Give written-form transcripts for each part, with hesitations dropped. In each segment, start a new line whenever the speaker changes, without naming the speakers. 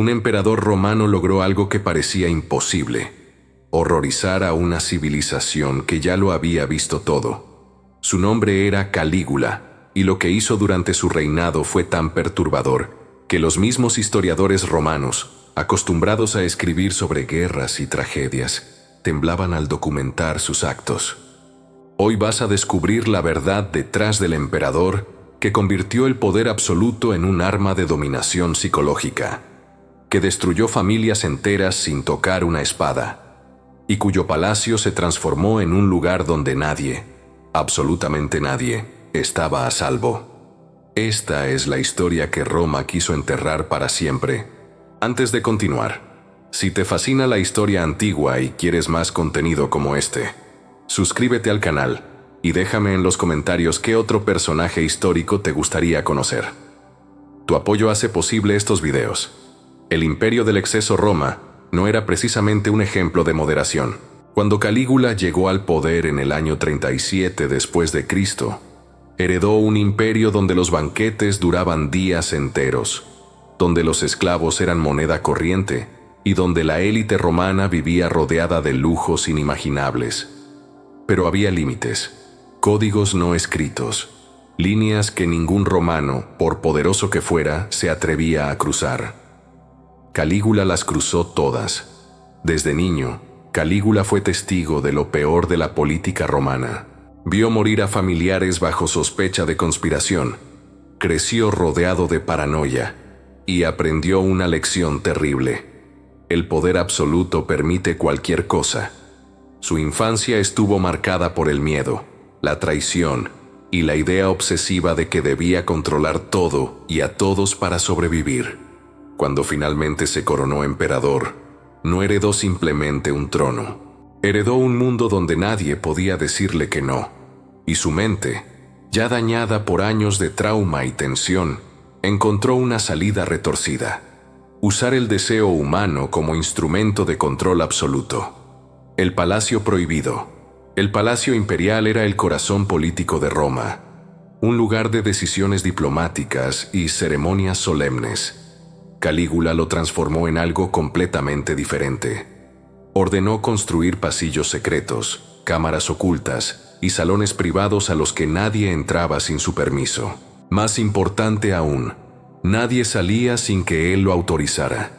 Un emperador romano logró algo que parecía imposible: horrorizar a una civilización que ya lo había visto todo. Su nombre era Calígula, y lo que hizo durante su reinado fue tan perturbador que los mismos historiadores romanos, acostumbrados a escribir sobre guerras y tragedias, temblaban al documentar sus actos. Hoy vas a descubrir la verdad detrás del emperador que convirtió el poder absoluto en un arma de dominación psicológica, que destruyó familias enteras sin tocar una espada, y cuyo palacio se transformó en un lugar donde nadie, absolutamente nadie, estaba a salvo. Esta es la historia que Roma quiso enterrar para siempre. Antes de continuar, si te fascina la historia antigua y quieres más contenido como este, suscríbete al canal y déjame en los comentarios qué otro personaje histórico te gustaría conocer. Tu apoyo hace posible estos videos. El imperio del exceso Roma no era precisamente un ejemplo de moderación. Cuando Calígula llegó al poder en el año 37 después de Cristo, heredó un imperio donde los banquetes duraban días enteros, donde los esclavos eran moneda corriente y donde la élite romana vivía rodeada de lujos inimaginables. Pero había límites, códigos no escritos, líneas que ningún romano, por poderoso que fuera, se atrevía a cruzar. Calígula las cruzó todas. Desde niño, Calígula fue testigo de lo peor de la política romana. Vio morir a familiares bajo sospecha de conspiración, creció rodeado de paranoia y aprendió una lección terrible: el poder absoluto permite cualquier cosa. Su infancia estuvo marcada por el miedo, la traición y la idea obsesiva de que debía controlar todo y a todos para sobrevivir. Cuando finalmente se coronó emperador, no heredó simplemente un trono. Heredó un mundo donde nadie podía decirle que no, y su mente, ya dañada por años de trauma y tensión, encontró una salida retorcida: usar el deseo humano como instrumento de control absoluto. El Palacio Prohibido. El Palacio Imperial era el corazón político de Roma, un lugar de decisiones diplomáticas y ceremonias solemnes. Calígula lo transformó en algo completamente diferente. Ordenó construir pasillos secretos, cámaras ocultas y salones privados a los que nadie entraba sin su permiso. Más importante aún, nadie salía sin que él lo autorizara.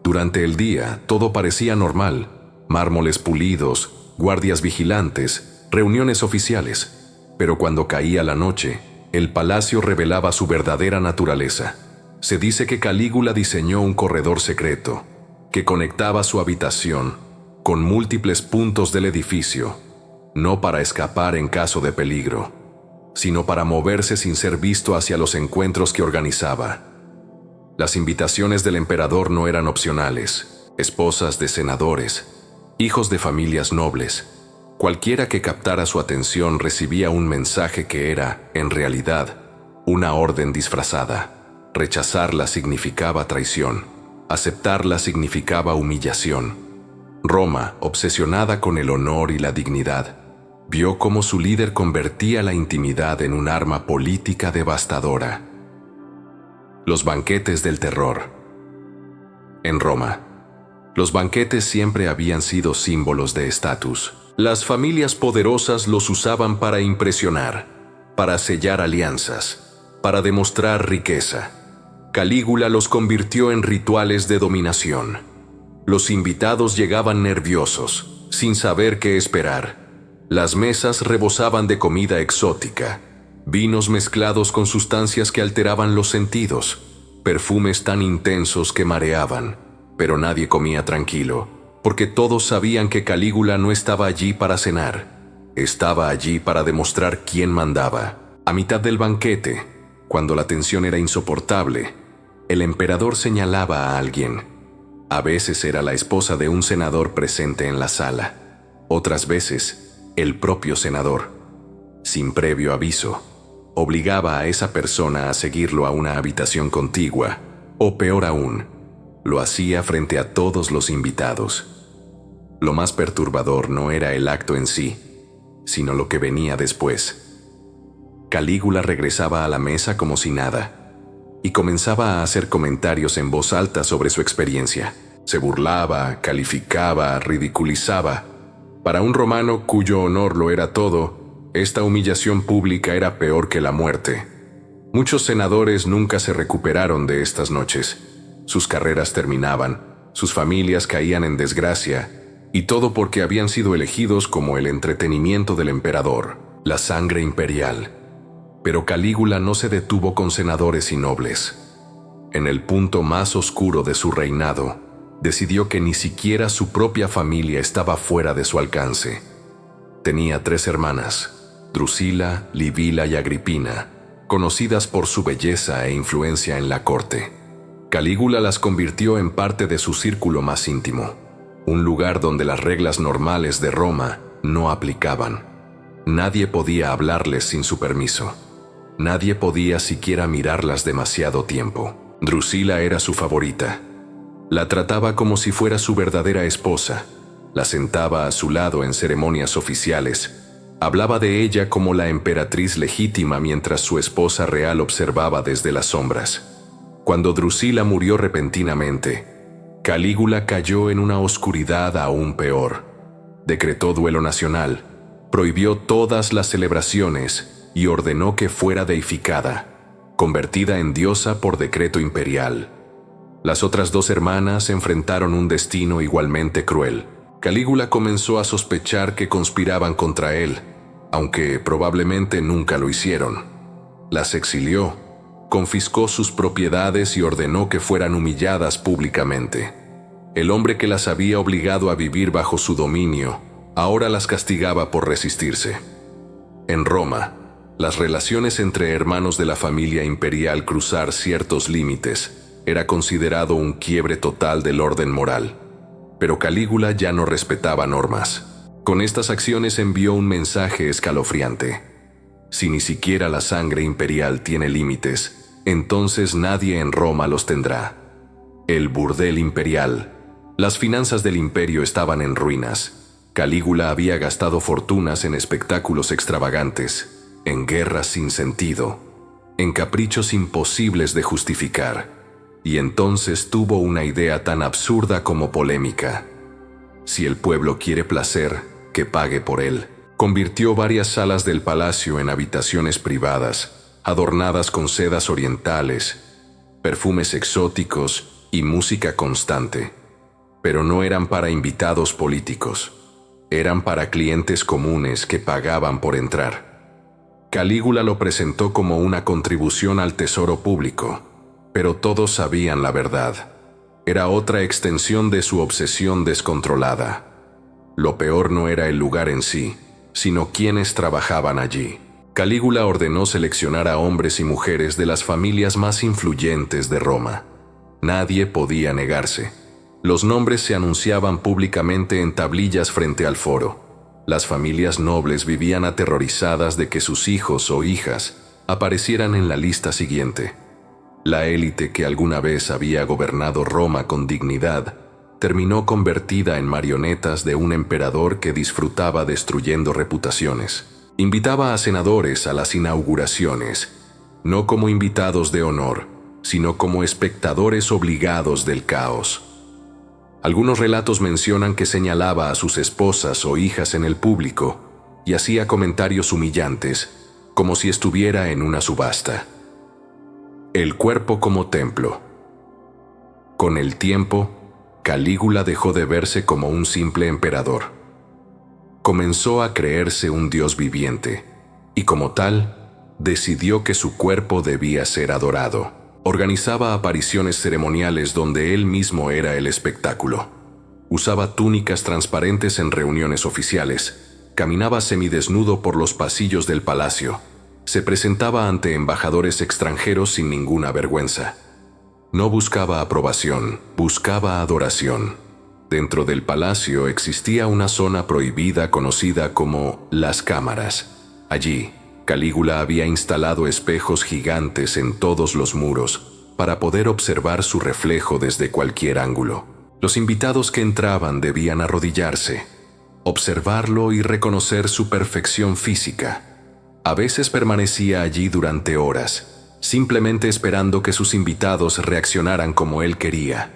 Durante el día, todo parecía normal: mármoles pulidos, guardias vigilantes, reuniones oficiales. Pero cuando caía la noche, el palacio revelaba su verdadera naturaleza. Se dice que Calígula diseñó un corredor secreto que conectaba su habitación con múltiples puntos del edificio, no para escapar en caso de peligro, sino para moverse sin ser visto hacia los encuentros que organizaba. Las invitaciones del emperador no eran opcionales. Esposas de senadores, hijos de familias nobles, cualquiera que captara su atención recibía un mensaje que era, en realidad, una orden disfrazada. Rechazarla significaba traición, aceptarla significaba humillación. Roma, obsesionada con el honor y la dignidad, vio cómo su líder convertía la intimidad en un arma política devastadora. Los banquetes del terror. En Roma, los banquetes siempre habían sido símbolos de estatus. Las familias poderosas los usaban para impresionar, para sellar alianzas, para demostrar riqueza. Calígula los convirtió en rituales de dominación. Los invitados llegaban nerviosos, sin saber qué esperar. Las mesas rebosaban de comida exótica, vinos mezclados con sustancias que alteraban los sentidos, perfumes tan intensos que mareaban, pero nadie comía tranquilo, porque todos sabían que Calígula no estaba allí para cenar, estaba allí para demostrar quién mandaba. A mitad del banquete, cuando la tensión era insoportable, el emperador señalaba a alguien. A veces era la esposa de un senador presente en la sala, otras veces el propio senador. Sin previo aviso, obligaba a esa persona a seguirlo a una habitación contigua, o peor aún, lo hacía frente a todos los invitados. Lo más perturbador no era el acto en sí, sino lo que venía después. Calígula regresaba a la mesa como si nada, y comenzaba a hacer comentarios en voz alta sobre su experiencia. Se burlaba, calificaba, ridiculizaba. Para un romano cuyo honor lo era todo, esta humillación pública era peor que la muerte. Muchos senadores nunca se recuperaron de estas noches. Sus carreras terminaban, sus familias caían en desgracia, y todo porque habían sido elegidos como el entretenimiento del emperador, la sangre imperial. Pero Calígula no se detuvo con senadores y nobles. En el punto más oscuro de su reinado, decidió que ni siquiera su propia familia estaba fuera de su alcance. Tenía 3 hermanas, Drusila, Livila y Agripina, conocidas por su belleza e influencia en la corte. Calígula las convirtió en parte de su círculo más íntimo, un lugar donde las reglas normales de Roma no aplicaban. Nadie podía hablarles sin su permiso. Nadie podía siquiera mirarlas demasiado tiempo. Drusila era su favorita. La trataba como si fuera su verdadera esposa. La sentaba a su lado en ceremonias oficiales. Hablaba de ella como la emperatriz legítima mientras su esposa real observaba desde las sombras. Cuando Drusila murió repentinamente, Calígula cayó en una oscuridad aún peor. Decretó duelo nacional, prohibió todas las celebraciones y ordenó que fuera deificada, convertida en diosa por decreto imperial. Las otras 2 hermanas enfrentaron un destino igualmente cruel. Calígula comenzó a sospechar que conspiraban contra él, aunque probablemente nunca lo hicieron. Las exilió, confiscó sus propiedades y ordenó que fueran humilladas públicamente. El hombre que las había obligado a vivir bajo su dominio, ahora las castigaba por resistirse. En Roma, las relaciones entre hermanos de la familia imperial cruzar ciertos límites era considerado un quiebre total del orden moral. Pero Calígula ya no respetaba normas. Con estas acciones envió un mensaje escalofriante. Si ni siquiera la sangre imperial tiene límites, entonces nadie en Roma los tendrá. El burdel imperial. Las finanzas del imperio estaban en ruinas. Calígula había gastado fortunas en espectáculos extravagantes, en guerras sin sentido, en caprichos imposibles de justificar. Y entonces tuvo una idea tan absurda como polémica. Si el pueblo quiere placer, que pague por él. Convirtió varias salas del palacio en habitaciones privadas, adornadas con sedas orientales, perfumes exóticos y música constante. Pero no eran para invitados políticos. Eran para clientes comunes que pagaban por entrar. Calígula lo presentó como una contribución al tesoro público, pero todos sabían la verdad. Era otra extensión de su obsesión descontrolada. Lo peor no era el lugar en sí, sino quienes trabajaban allí. Calígula ordenó seleccionar a hombres y mujeres de las familias más influyentes de Roma. Nadie podía negarse. Los nombres se anunciaban públicamente en tablillas frente al foro. Las familias nobles vivían aterrorizadas de que sus hijos o hijas aparecieran en la lista siguiente. La élite que alguna vez había gobernado Roma con dignidad terminó convertida en marionetas de un emperador que disfrutaba destruyendo reputaciones. Invitaba a senadores a las inauguraciones, no como invitados de honor, sino como espectadores obligados del caos. Algunos relatos mencionan que señalaba a sus esposas o hijas en el público y hacía comentarios humillantes, como si estuviera en una subasta. El cuerpo como templo. Con el tiempo, Calígula dejó de verse como un simple emperador. Comenzó a creerse un dios viviente, y como tal, decidió que su cuerpo debía ser adorado. Organizaba apariciones ceremoniales donde él mismo era el espectáculo. Usaba túnicas transparentes en reuniones oficiales, caminaba semidesnudo por los pasillos del palacio, se presentaba ante embajadores extranjeros sin ninguna vergüenza. No buscaba aprobación, buscaba adoración. Dentro del palacio existía una zona prohibida conocida como las cámaras. Allí, Calígula había instalado espejos gigantes en todos los muros para poder observar su reflejo desde cualquier ángulo. Los invitados que entraban debían arrodillarse, observarlo y reconocer su perfección física. A veces permanecía allí durante horas, simplemente esperando que sus invitados reaccionaran como él quería.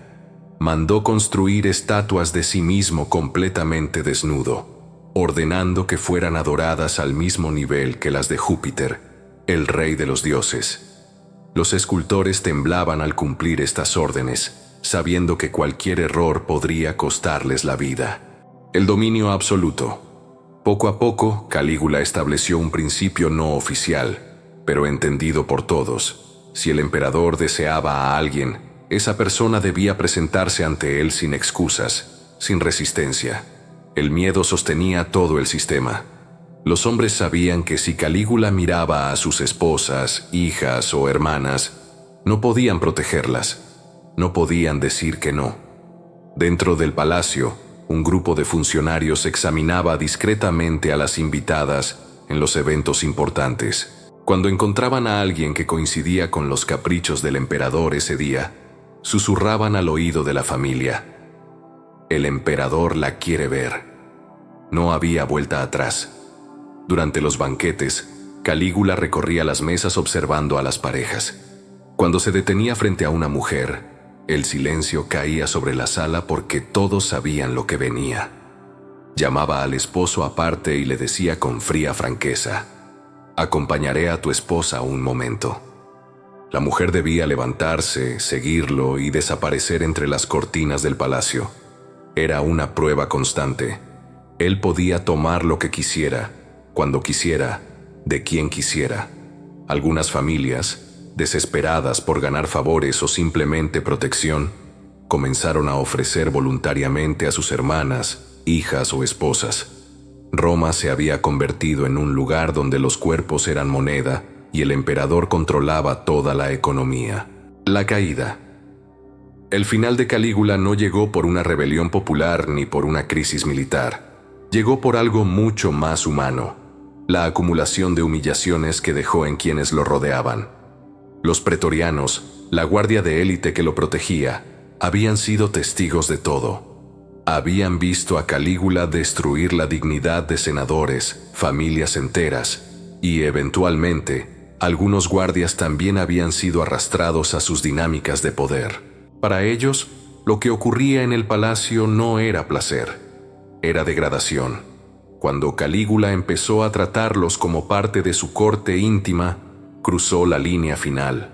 Mandó construir estatuas de sí mismo completamente desnudo, ordenando que fueran adoradas al mismo nivel que las de Júpiter, el rey de los dioses. Los escultores temblaban al cumplir estas órdenes, sabiendo que cualquier error podría costarles la vida. El dominio absoluto. Poco a poco, Calígula estableció un principio no oficial, pero entendido por todos. Si el emperador deseaba a alguien, esa persona debía presentarse ante él sin excusas, sin resistencia. El miedo sostenía todo el sistema. Los hombres sabían que si Calígula miraba a sus esposas, hijas o hermanas, no podían protegerlas, no podían decir que no. Dentro del palacio, un grupo de funcionarios examinaba discretamente a las invitadas en los eventos importantes. Cuando encontraban a alguien que coincidía con los caprichos del emperador ese día, susurraban al oído de la familia: «El emperador la quiere ver». No había vuelta atrás. Durante los banquetes, Calígula recorría las mesas observando a las parejas. Cuando se detenía frente a una mujer, el silencio caía sobre la sala porque todos sabían lo que venía. Llamaba al esposo aparte y le decía con fría franqueza: «Acompañaré a tu esposa un momento». La mujer debía levantarse, seguirlo y desaparecer entre las cortinas del palacio. Era una prueba constante. Él podía tomar lo que quisiera, cuando quisiera, de quien quisiera. Algunas familias, desesperadas por ganar favores o simplemente protección, comenzaron a ofrecer voluntariamente a sus hermanas, hijas o esposas. Roma se había convertido en un lugar donde los cuerpos eran moneda y el emperador controlaba toda la economía. La caída. El final de Calígula no llegó por una rebelión popular ni por una crisis militar. Llegó por algo mucho más humano: la acumulación de humillaciones que dejó en quienes lo rodeaban. Los pretorianos, la guardia de élite que lo protegía, habían sido testigos de todo. Habían visto a Calígula destruir la dignidad de senadores, familias enteras, y eventualmente, algunos guardias también habían sido arrastrados a sus dinámicas de poder. Para ellos, lo que ocurría en el palacio no era placer, era degradación. Cuando Calígula empezó a tratarlos como parte de su corte íntima, cruzó la línea final.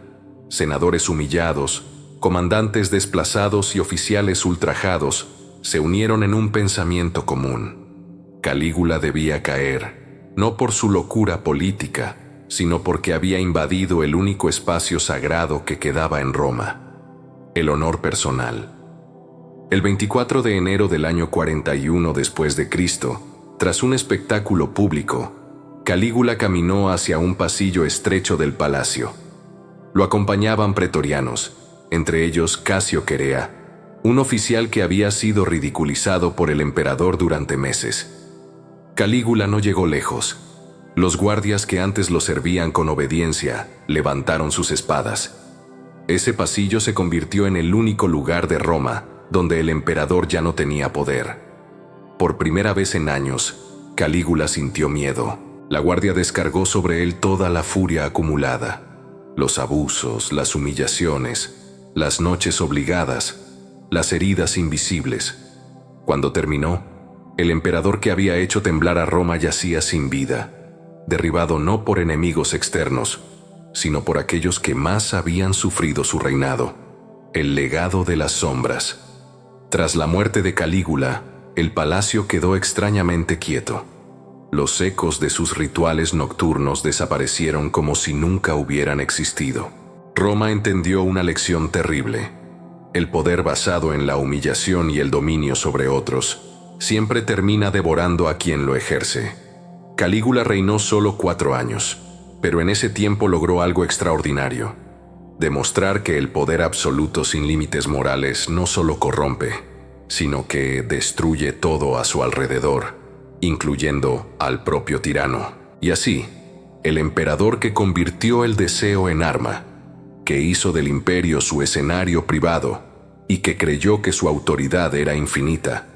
Senadores humillados, comandantes desplazados y oficiales ultrajados se unieron en un pensamiento común. Calígula debía caer, no por su locura política, sino porque había invadido el único espacio sagrado que quedaba en Roma: el honor personal. El 24 de enero del año 41 después de Cristo, tras un espectáculo público, Calígula caminó hacia un pasillo estrecho del palacio. Lo acompañaban pretorianos, entre ellos Casio Querea, un oficial que había sido ridiculizado por el emperador durante meses. Calígula no llegó lejos. Los guardias que antes lo servían con obediencia levantaron sus espadas. Ese pasillo se convirtió en el único lugar de Roma donde el emperador ya no tenía poder. Por primera vez en años, Calígula sintió miedo. La guardia descargó sobre él toda la furia acumulada: los abusos, las humillaciones, las noches obligadas, las heridas invisibles. Cuando terminó, el emperador que había hecho temblar a Roma yacía sin vida, derribado no por enemigos externos, sino por aquellos que más habían sufrido su reinado: el legado de las sombras. Tras la muerte de Calígula, el palacio quedó extrañamente quieto. Los ecos de sus rituales nocturnos desaparecieron como si nunca hubieran existido. Roma entendió una lección terrible: el poder basado en la humillación y el dominio sobre otros siempre termina devorando a quien lo ejerce. Calígula reinó solo 4 años, pero en ese tiempo logró algo extraordinario: demostrar que el poder absoluto sin límites morales no solo corrompe, sino que destruye todo a su alrededor, incluyendo al propio tirano. Y así, el emperador que convirtió el deseo en arma, que hizo del imperio su escenario privado y que creyó que su autoridad era infinita,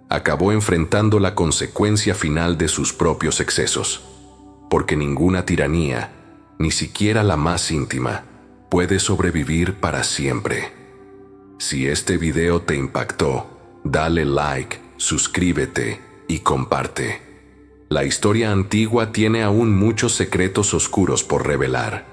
acabó enfrentando la consecuencia final de sus propios excesos. Porque ninguna tiranía, ni siquiera la más íntima, puede sobrevivir para siempre. Si este video te impactó, dale like, suscríbete y comparte. La historia antigua tiene aún muchos secretos oscuros por revelar.